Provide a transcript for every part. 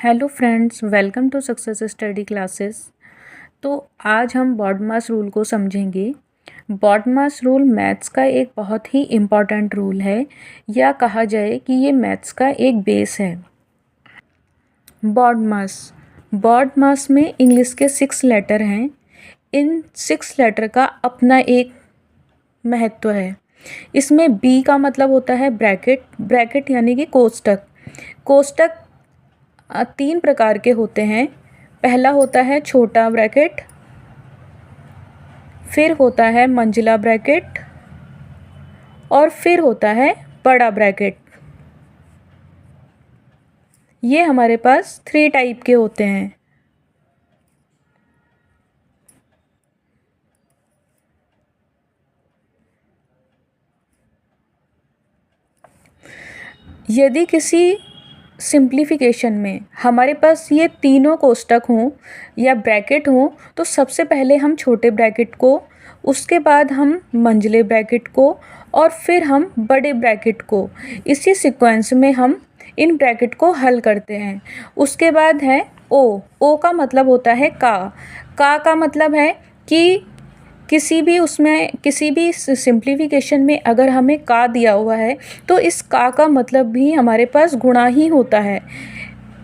Hello friends, welcome to success study classes. तो आज हम बॉडमास रूल को समझेंगे। बॉडमास रूल मैथ्स का एक बहुत ही इम्पॉर्टेंट रूल है, या कहा जाए कि ये मैथ्स का एक बेस है। बॉडमास में इंग्लिश के 6 लेटर हैं। इन 6 लेटर का अपना एक महत्व है। इसमें बी का मतलब होता है ब्रैकेट यानी कि कोष्टक 3 प्रकार के होते हैं। पहला होता है छोटा ब्रैकेट, फिर होता है मंजिला ब्रैकेट और फिर होता है बड़ा ब्रैकेट। ये हमारे पास 3 टाइप के होते हैं। यदि किसी सिंप्लीफिकेशन में हमारे पास ये तीनों कोष्टक हों या ब्रैकेट हों, तो सबसे पहले हम छोटे ब्रैकेट को, उसके बाद हम मंझले ब्रैकेट को और फिर हम बड़े ब्रैकेट को, इसी सीक्वेंस में हम इन ब्रैकेट को हल करते हैं। उसके बाद है ओ का मतलब होता है का मतलब है कि किसी भी सिंप्लीफिकेशन में अगर हमें का दिया हुआ है तो इस का मतलब भी हमारे पास गुणा ही होता है।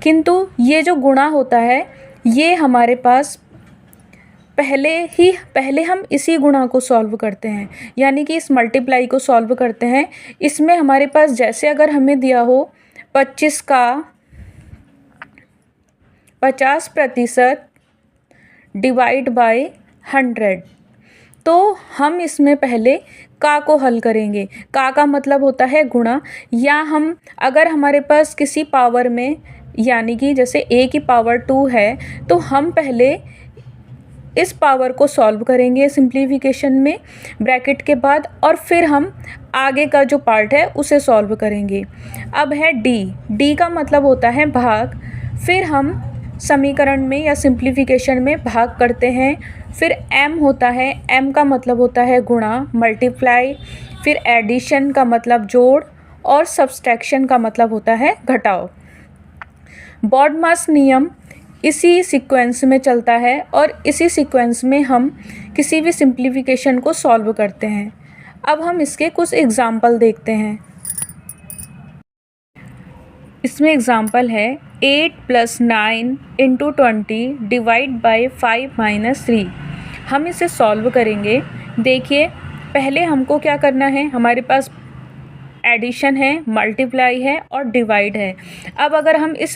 किंतु ये जो गुणा होता है ये हमारे पास पहले हम इसी गुणा को सॉल्व करते हैं, यानी कि इस मल्टीप्लाई को सॉल्व करते हैं। इसमें हमारे पास जैसे अगर हमें दिया हो 25 का 50% डिवाइड बाय 100, तो हम इसमें पहले का को हल करेंगे। का मतलब होता है गुणा, या हम अगर हमारे पास किसी पावर में, यानी कि जैसे a की पावर 2 है, तो हम पहले इस पावर को सॉल्व करेंगे सिंप्लीफिकेशन में ब्रैकेट के बाद, और फिर हम आगे का जो पार्ट है उसे सॉल्व करेंगे। अब है डी का मतलब होता है भाग। फिर हम समीकरण में या सिंप्लीफिकेशन में भाग करते हैं। फिर m होता है, m का मतलब होता है गुणा, मल्टीप्लाई। फिर एडिशन का मतलब जोड़, और सब्सट्रैक्शन का मतलब होता है घटाव। बॉडमास नियम इसी सीक्वेंस में चलता है और इसी सीक्वेंस में हम किसी भी सिंप्लीफिकेशन को सॉल्व करते हैं। अब हम इसके कुछ एग्जाम्पल देखते हैं। इसमें एग्जाम्पल है 8 + 9 × 20 डिवाइड बाय 5 - 3। हम इसे सॉल्व करेंगे। देखिए, पहले हमको क्या करना है, हमारे पास एडिशन है, मल्टीप्लाई है और डिवाइड है। अब अगर हम इस